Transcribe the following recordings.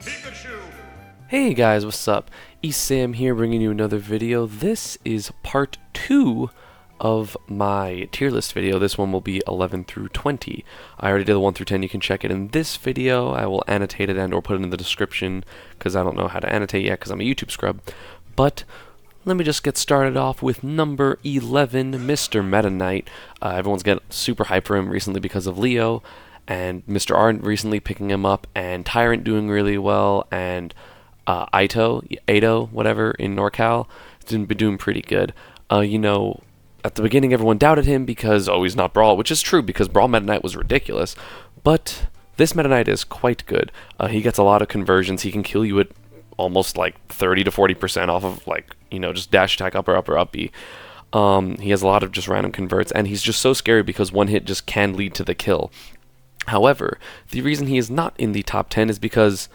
Pikachu! Hey guys, what's up? Sam here bringing you another video. This is part 2 of my tier list video. This one will be 11 through 20. I already did the 1 through 10. You can check it in this video. I will annotate it and or put it in the description because I don't know how to annotate yet because I'm a YouTube scrub. But let me just get started off with number 11, Mr. Meta Knight. Everyone's getting super hyped for him recently because of Leo, and Mr. R recently picking him up, and Tyrant doing really well, and Ado, whatever, in NorCal, has been doing pretty good. At the beginning everyone doubted him because, he's not Brawl, which is true because Brawl Meta Knight was ridiculous, but this Meta Knight is quite good. He gets a lot of conversions. He can kill you at almost like 30 to 40% off of just dash attack, up B. He has a lot of just random converts, and he's just so scary because one hit just can lead to the kill. However, the reason he is not in the top 10 is because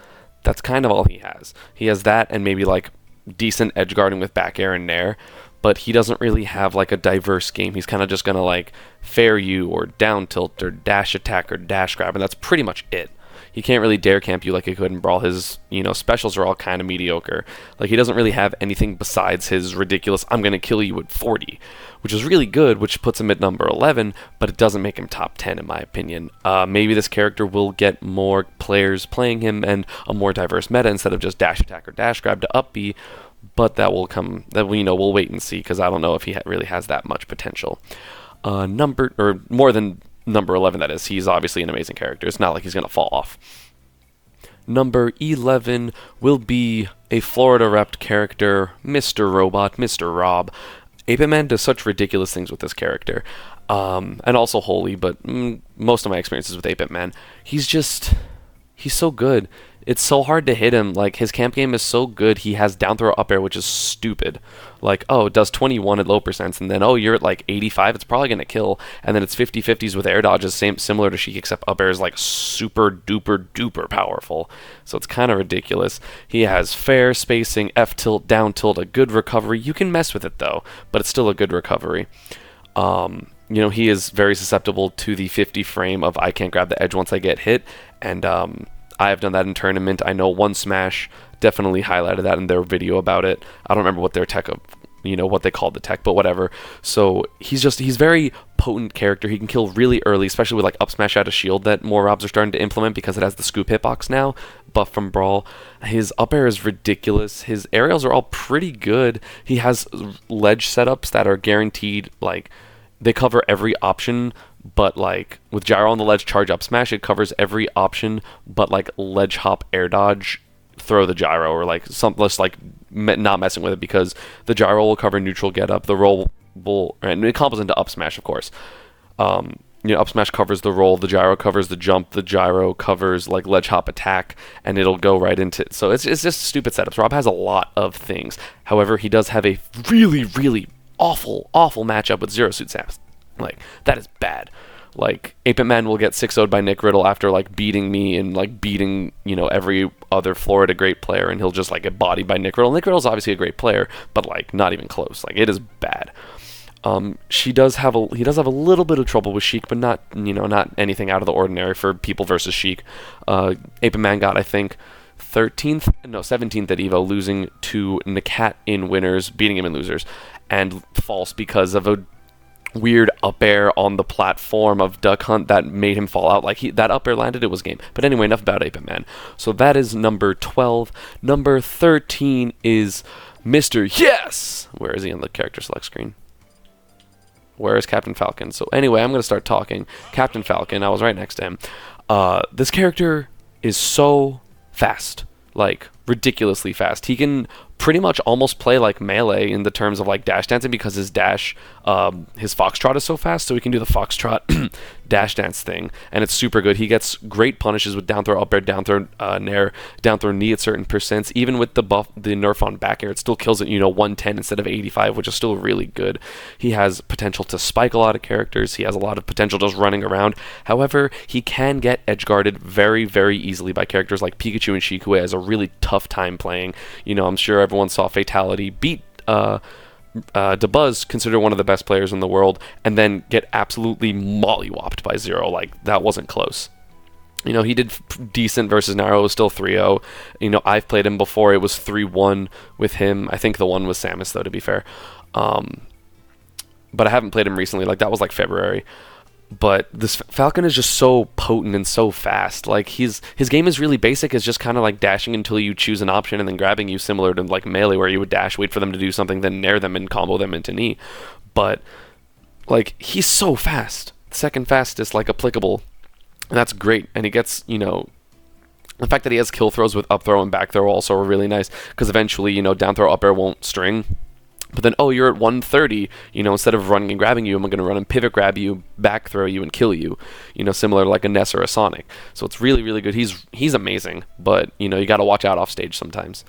that's kind of all he has. He has that and maybe like decent edge guarding with back air and nair, but he doesn't really have like a diverse game. He's kind of just gonna like fair you or down tilt or dash attack or dash grab, and that's pretty much it. He can't really dare camp you like he could in Brawl. His, specials are all kind of mediocre. Like, he doesn't really have anything besides his ridiculous, I'm going to kill you at 40, which is really good, which puts him at number 11, but it doesn't make him top 10 in my opinion. Maybe this character will get more players playing him and a more diverse meta instead of just dash attack or dash grab to up B, but we'll wait and see, because I don't know if he really has that much potential. More than number 11, that is. He's obviously an amazing character. It's not like he's going to fall off. Number 11 will be a Florida repped character, Mr. Robot, Mr. Rob. Ape Man does such ridiculous things with this character. And also Holy, but most of my experiences with Ape Man, he's so good. It's so hard to hit him. Like, his camp game is so good. He has down throw up air, which is stupid. Like, it does 21 at low percents, and then, you're at like 85, it's probably going to kill. And then it's 50-50s with air dodges, similar to Sheik, except up air is like super duper duper powerful. So it's kind of ridiculous. He has fair spacing, F tilt, down tilt, a good recovery. You can mess with it though, but it's still a good recovery. He is very susceptible to the 50 frame of I can't grab the edge once I get hit, and I have done that in tournament. I know One Smash definitely highlighted that in their video about it. I don't remember what their tech what they called the tech, but whatever. So he's very potent character. He can kill really early, especially with like up smash out of shield that more Robs are starting to implement because it has the scoop hitbox now, buff from Brawl. His up air is ridiculous. His aerials are all pretty good. He has ledge setups that are guaranteed, like they cover every option, but like with gyro on the ledge, charge up smash, it covers every option, but like ledge hop, air dodge, throw the gyro, or like something less, like not messing with it, because the gyro will cover neutral get up, the roll will, and it combos into up smash, of course. Up smash covers the roll, the gyro covers the jump, the gyro covers like ledge hop attack, and it'll go right into it. So it's just stupid setups. Rob has a lot of things. However, he does have a really, really awful matchup with Zero Suit Samus. Like, that is bad. Like, Ape Man will get 6-0'd by Nick Riddle after, like, beating me and, like, beating, every other Florida great player, and he'll just, like, get bodied by Nick Riddle. Nick Riddle's obviously a great player, but, like, not even close. Like, it is bad. He does have a little bit of trouble with Sheik, but not anything out of the ordinary for people versus Sheik. Ape Man got, I think, 17th at EVO, losing to Nakat in winners, beating him in losers, and false because of a weird up air on the platform of Duck Hunt that made him fall out. Like, that up air landed, it was game. But anyway, enough about Ape Man. So that is number 12. Number 13 is Mr. Yes! Where is he on the character select screen? Where is Captain Falcon? So anyway, I'm going to start talking. Captain Falcon, I was right next to him. This character is so fast. Like, ridiculously fast. He can pretty much almost play like Melee in the terms of like dash dancing, because his dash, his foxtrot is so fast, so he can do the foxtrot dash dance thing, and it's super good. He gets great punishes with down throw up air, down throw nair, down throw knee at certain percents. Even with the nerf on back air, it still kills it 110 instead of 85, which is still really good. He has potential to spike a lot of characters. He has a lot of potential just running around. However, he can get edge guarded very, very easily by characters like Pikachu and Sheik, who has a really tough time playing. I'm sure everyone saw Fatality beat Dabuz, considered one of the best players in the world, and then get absolutely mollywopped by Zero. Like, that wasn't close. You know, he did decent versus Nairo. It was still 3-0. You know, I've played him before. It was 3-1 with him. I think the one was Samus, though, to be fair. But I haven't played him recently. Like, that was like February. But this Falcon is just so potent and so fast. Like, his game is really basic. It's just kind of like dashing until you choose an option and then grabbing you, similar to like Melee, where you would dash, wait for them to do something, then nair them and combo them into knee. But, like, he's so fast. Second fastest, like, applicable. And that's great. And he gets, you know, the fact that he has kill throws with up throw and back throw also are really nice, because eventually, you know, down throw, up air won't string. But then, oh, you're at 130, you know, instead of running and grabbing you, I'm going to run and pivot grab you, back throw you, and kill you, you know, similar to like a Ness or a Sonic. So it's really, really good. He's amazing, but, you know, you got to watch out off stage sometimes.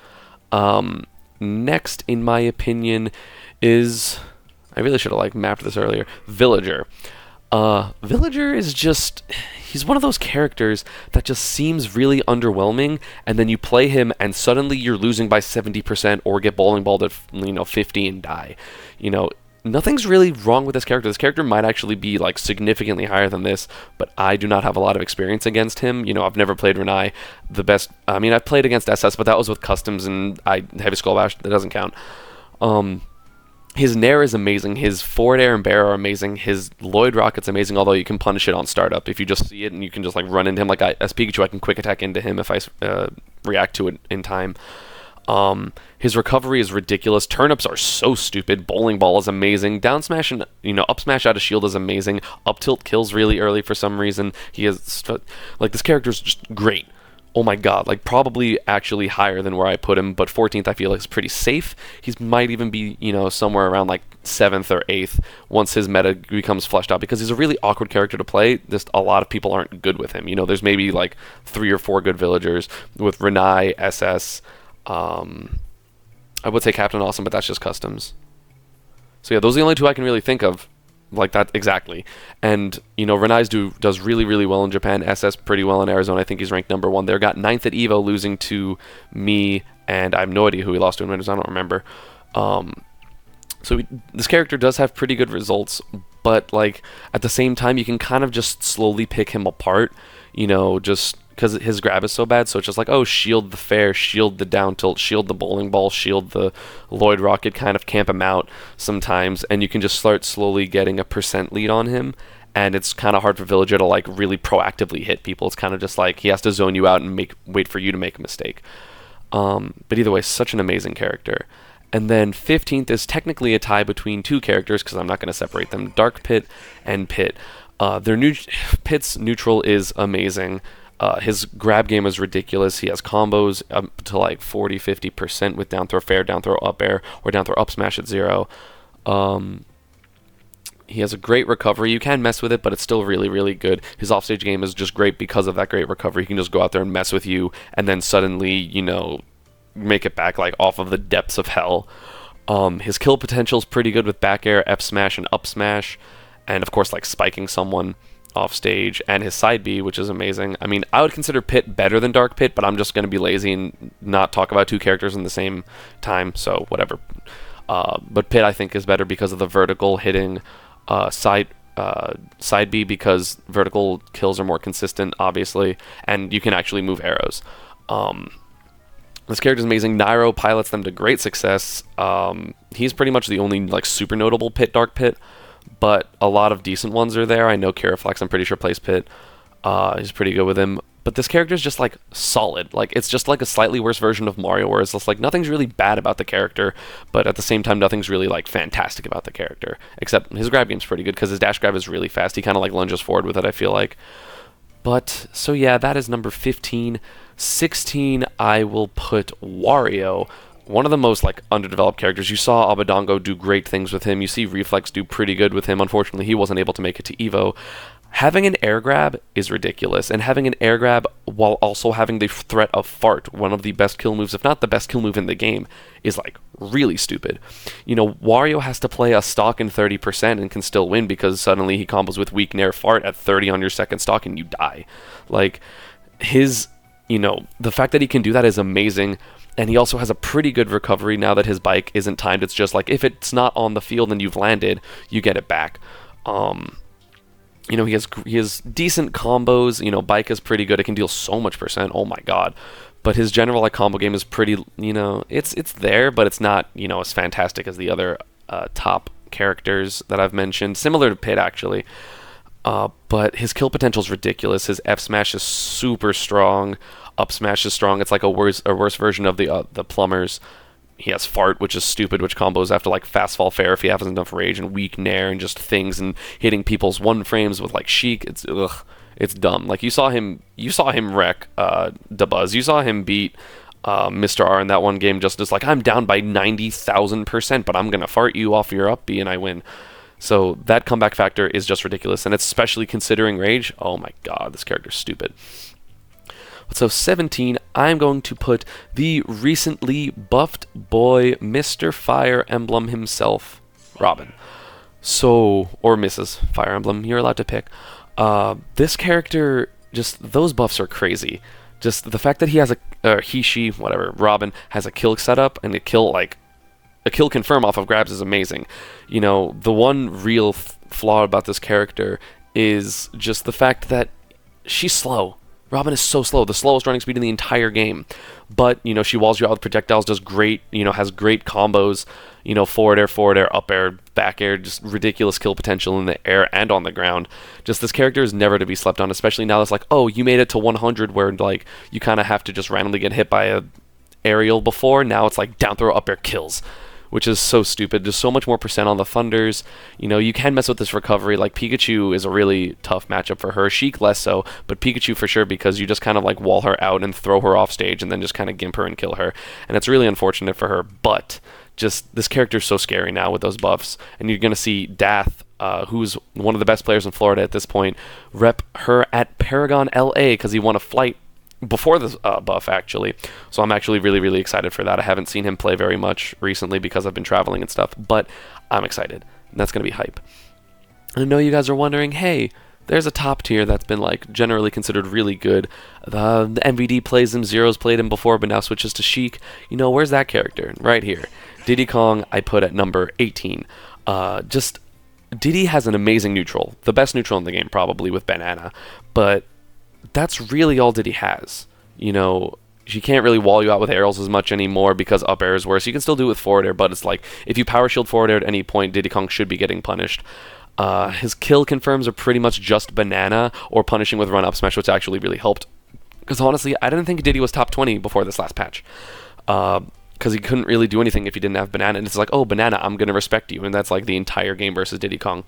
Next, in my opinion, is, I really should have like mapped this earlier, Villager. Villager is just, he's one of those characters that just seems really underwhelming, and then you play him and suddenly you're losing by 70% or get bowling balled at, you know, 50 and die. You know, nothing's really wrong with this character. This character might actually be like significantly higher than this, but I do not have a lot of experience against him. You know, I've never played Renai. I mean, I've played against SS, but that was with customs and Heavy Skull Bash. That doesn't count. His Nair is amazing. His forward air and bear are amazing. His Lloyd Rocket's amazing, although you can punish it on startup. If you just see it and you can just like run into him, like as Pikachu, I can quick attack into him if I react to it in time. His recovery is ridiculous. Turnips are so stupid. Bowling ball is amazing. Down smash and, you know, up smash out of shield is amazing. Up tilt kills really early for some reason. He has, like, this character is just great. Oh my god, like probably actually higher than where I put him, but 14th I feel like is pretty safe. He might even be, you know, somewhere around like 7th or 8th once his meta becomes fleshed out, because he's a really awkward character to play. Just a lot of people aren't good with him. You know, there's maybe like 3 or 4 good villagers with Renai, SS, I would say Captain Awesome, but that's just customs. So yeah, those are the only 2 I can really think of. Like that exactly. And, you know, Renai's does really, really well in Japan. SS pretty well in Arizona. I think he's ranked number 1 there. Got 9th at EVO, losing to me, and I have no idea who he lost to in winners. I don't remember. This character does have pretty good results, but like at the same time, you can kind of just slowly pick him apart, you know, just because his grab is so bad. So it's just like, oh, shield the fair, shield the down tilt, shield the bowling ball, shield the Lloyd Rocket, kind of camp him out sometimes, and you can just start slowly getting a % lead on him. And it's kind of hard for Villager to like really proactively hit people. It's kind of just like he has to zone you out and wait for you to make a mistake. But either way, such an amazing character. And then 15th is technically a tie between 2 characters, because I'm not going to separate them, Dark Pit and Pit. Pit's neutral is amazing. His grab game is ridiculous. He has combos up to like 40-50% with down throw fair, down throw up air, or down throw up smash at 0. He has a great recovery. You can mess with it, but it's still really, really good. His offstage game is just great because of that great recovery. He can just go out there and mess with you, and then suddenly, you know, make it back like off of the depths of hell. His kill potential is pretty good with back air, F smash, and up smash, and of course like spiking someone off stage, and his side B, which is amazing. I mean, I would consider Pit better than Dark Pit, but I'm just going to be lazy and not talk about 2 characters in the same time, so whatever. But Pit I think is better because of the vertical hitting side B, because vertical kills are more consistent, obviously, and you can actually move arrows. This character is amazing. Nairo pilots them to great success. He's pretty much the only like super notable Pit Dark Pit, but a lot of decent ones are there. I know Kiraflex, I'm pretty sure, plays Pit. He's pretty good with him. But this character is just like solid. Like, it's just like a slightly worse version of Mario, where it's just like nothing's really bad about the character, but at the same time nothing's really like fantastic about the character. Except his grab game's pretty good because his dash grab is really fast. He kind of like lunges forward with it, I feel like. But so yeah, that is number 15. 16, I will put Wario. One of the most like underdeveloped characters. You saw Abadongo do great things with him. You see Reflex do pretty good with him. Unfortunately, he wasn't able to make it to EVO. Having an air grab is ridiculous, and having an air grab while also having the threat of fart, one of the best kill moves, if not the best kill move in the game, is like really stupid. You know, Wario has to play a stock in 30% and can still win because suddenly he combos with weak nair fart at 30 on your second stock and you die. Like, his, you know, the fact that he can do that is amazing. And he also has a pretty good recovery now that his bike isn't timed. It's just like, if it's not on the field and you've landed, you get it back. You know, he has decent combos. You know, Bike is pretty good. It can deal so much percent. Oh my god. But his general like combo game is pretty, you know, it's there, but it's not, you know, as fantastic as the other top characters that I've mentioned. Similar to Pit actually. But his kill potential is ridiculous. His F smash is super strong. Up smash is strong. It's like a worse version of the plumbers. He has Fart, which is stupid, which combos after like Fast Fall Fair if he has enough rage, and Weak Nair and just things and hitting people's one frames with like Sheik. It's dumb. Like you saw him wreck Dabuz. You saw him beat Mr. R in that one game just as like, I'm down by 90,000%, but I'm gonna fart you off your up B and I win. So that comeback factor is just ridiculous, and especially considering rage. Oh my god, this character's stupid. So 17, I'm going to put the recently buffed boy, Mr. Fire Emblem himself, Robin. So, or Mrs. Fire Emblem, you're allowed to pick. This character, just, those buffs are crazy. Just the fact that he has Robin has a kill setup and a kill confirm off of grabs is amazing. You know, the one real flaw about this character is just the fact that she's slow. Robin is so slow, the slowest running speed in the entire game. But, you know, she walls you out with projectiles, does great, you know, has great combos, you know, forward air, up air, back air, just ridiculous kill potential in the air and on the ground. Just this character is never to be slept on, especially now that's like, oh, you made it to 100 where, like, you kind of have to just randomly get hit by a aerial before. Now it's like down throw, up air kills, which is so stupid. There's so much more percent on the Thunders. You know, you can mess with this recovery. Like, Pikachu is a really tough matchup for her. Sheik less so, but Pikachu for sure, because you just kind of, like, wall her out and throw her off stage and then just kind of gimp her and kill her. And it's really unfortunate for her, but just this character is so scary now with those buffs. And you're going to see Dath, who's one of the best players in Florida at this point, rep her at Paragon LA because he won a flight before this buff, actually. So I'm actually really, really excited for that. I haven't seen him play very much recently because I've been traveling and stuff, but I'm excited. And that's going to be hype. And I know you guys are wondering, hey, there's a top tier that's been like generally considered really good. The MVD plays him, Zero's played him before, but now switches to Sheik. You know, where's that character? Right here. Diddy Kong, I put at number 18. Just, Diddy has an amazing neutral. The best neutral in the game, probably, with Banana. But that's really all Diddy has. You know, she can't really wall you out with aerials as much anymore because up air is worse. You can still do it with forward air, but it's like, if you power shield forward air at any point, Diddy Kong should be getting punished. His kill confirms are pretty much just Banana or punishing with run up smash, which actually really helped. Because honestly, I didn't think Diddy was top 20 before this last patch. Because he couldn't really do anything if he didn't have Banana. And it's like, oh, Banana, I'm going to respect you. And that's like the entire game versus Diddy Kong.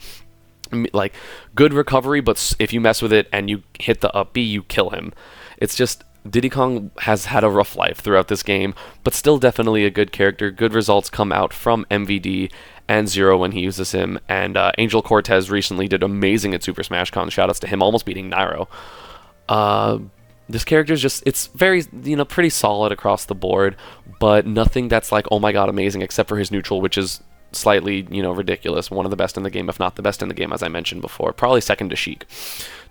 Like, good recovery, but if you mess with it and you hit the up B, you kill him. It's just, Diddy Kong has had a rough life throughout this game, but still definitely a good character. Good results come out from MVD and Zero when he uses him, and Angel Cortez recently did amazing at Super Smash Con. Shoutouts to him, almost beating Nairo. This character is just, it's very, you know, pretty solid across the board, but nothing that's like, oh my god, amazing, except for his neutral, which is slightly, you know, ridiculous. One of the best in the game, if not the best in the game, as I mentioned before. Probably second to Sheik,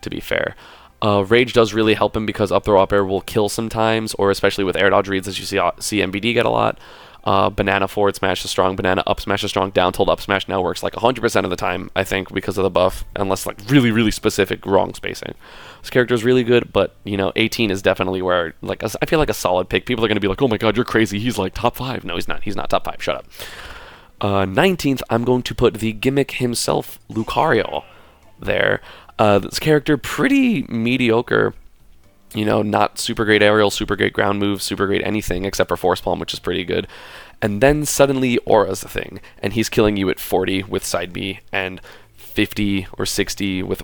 to be fair. Rage does really help him because up throw up air will kill sometimes, or especially with air dodge reads, as you see MBD get a lot. Banana forward smash is strong, Banana up smash is strong, down tilt up smash now works like 100% of the time, I think, because of the buff, unless like really, really specific wrong spacing. This character is really good, but, you know, 18 is definitely where, like, I feel like a solid pick. People are going to be like, oh my god, you're crazy, he's like top 5. No, he's not. He's not top 5. Shut up. 19th, I'm going to put the gimmick himself, Lucario, there. This character, pretty mediocre. You know, not super great aerial, super great ground moves, super great anything except for Force Palm, which is pretty good. And then suddenly Aura's a thing, and he's killing you at 40 with side B and 50 or 60 with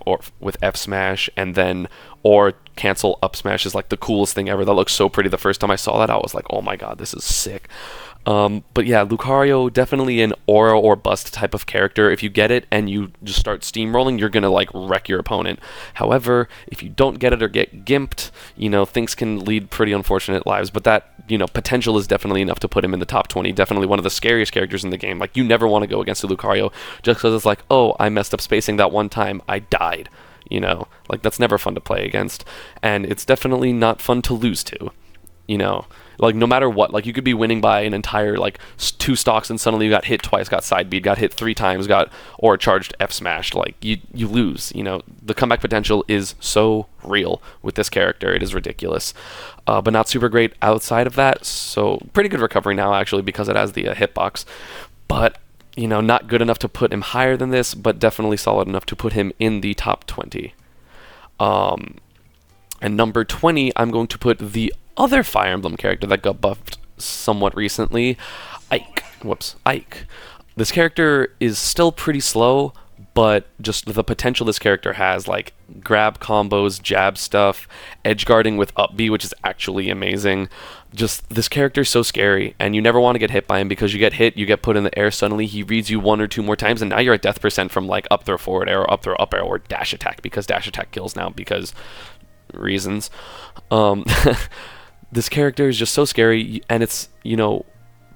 F smash, and then or cancel up smash is like the coolest thing ever. That looks so pretty. The first time I saw that, I was like, oh my god, this is sick. But yeah, Lucario, definitely an aura or bust type of character. If you get it and you just start steamrolling, you're gonna like wreck your opponent. However, if you don't get it or get gimped, you know, things can lead pretty unfortunate lives. But that, you know, potential is definitely enough to put him in the top 20. Definitely one of the scariest characters in the game. Like, you never want to go against a Lucario just because it's like, oh, I messed up spacing that one time, I died. You know, like, that's never fun to play against. And it's definitely not fun to lose to. You know, Like, no matter what, like, you could be winning by an entire, like, 2 stocks, and suddenly you got hit twice, got side beat, got hit 3 times, or charged F smashed. Like, you lose. You know, the comeback potential is so real with this character. It is ridiculous. But not super great outside of that. So, pretty good recovery now, actually, because it has the hitbox. But, you know, not good enough to put him higher than this, but definitely solid enough to put him in the top 20. And number 20, I'm going to put the other Fire Emblem character that got buffed somewhat recently, Ike. Ike. This character is still pretty slow, but just the potential this character has, like grab combos, jab stuff, edge guarding with up B, which is actually amazing. Just, this character is so scary, and you never want to get hit by him, because you get hit, you get put in the air suddenly, he reads you 1 or 2 more times, and now you're at death percent from like up throw forward air, or up throw up air, or dash attack, because dash attack kills now, because reasons. This character is just so scary, and it's, you know,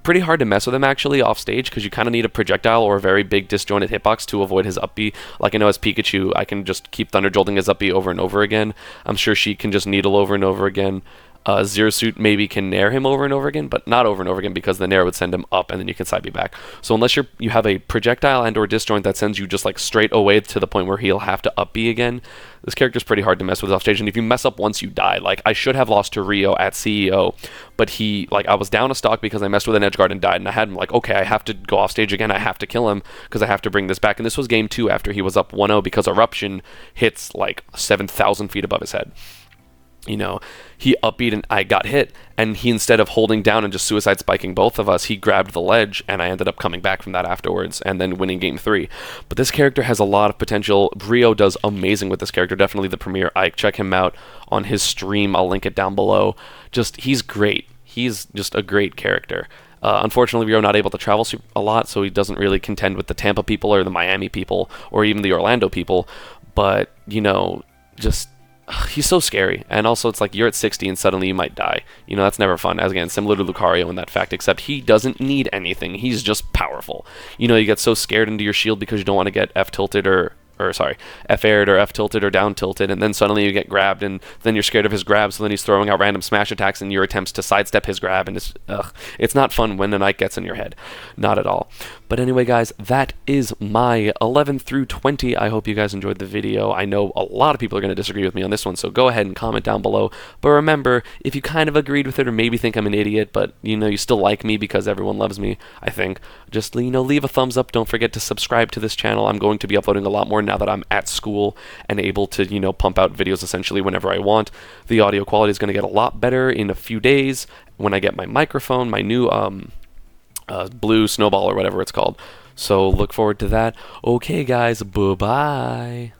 pretty hard to mess with him actually off stage, because you kind of need a projectile or a very big disjointed hitbox to avoid his up B. Like, I know as Pikachu, I can just keep Thunder Jolting his up B over and over again. I'm sure she can just needle over and over again. Zero Suit maybe can nair him over and over again, but not over and over again, because the nair would send him up and then you can side B back. So unless you have a projectile and or disjoint that sends you just like straight away to the point where he'll have to up B again, this character's pretty hard to mess with off stage, and if you mess up once, you die. Like, I should have lost to Rio at CEO, but I was down a stock because I messed with an edge guard and died, and I had him like, okay, I have to go off stage again, I have to kill him, because I have to bring this back. And this was game 2 after he was up 1-0, because Eruption hits like 7,000 feet above his head. You know, he upbeat and I got hit, and he, instead of holding down and just suicide spiking both of us, he grabbed the ledge, and I ended up coming back from that afterwards and then winning game 3. But this character has a lot of potential. Rio does amazing with this character, definitely the premier Ike. Check him out on his stream, I'll link it down below. He's great. He's just a great character. Unfortunately, Rio not able to travel a lot, so he doesn't really contend with the Tampa people or the Miami people or even the Orlando people. But, you know, just, he's so scary. And also, it's like, you're at 60 and suddenly you might die. You know, that's never fun. As again, similar to Lucario in that fact, except he doesn't need anything. He's just powerful. You know, you get so scared into your shield because you don't want to get F-tilted or F-aired or F-tilted or down-tilted, and then suddenly you get grabbed, and then you're scared of his grab, so then he's throwing out random smash attacks in your attempts to sidestep his grab, and it's not fun when an Ike gets in your head. Not at all. But anyway, guys, that is my 11 through 20. I hope you guys enjoyed the video. I know a lot of people are going to disagree with me on this one, so go ahead and comment down below. But remember, if you kind of agreed with it, or maybe think I'm an idiot, but, you know, you still like me because everyone loves me, I think, just, you know, leave a thumbs up. Don't forget to subscribe to this channel. I'm going to be uploading a lot more now that I'm at school and able to, you know, pump out videos essentially whenever I want. The audio quality is going to get a lot better in a few days when I get my microphone, my new Blue Snowball or whatever it's called. So look forward to that. Okay, guys, bye-bye.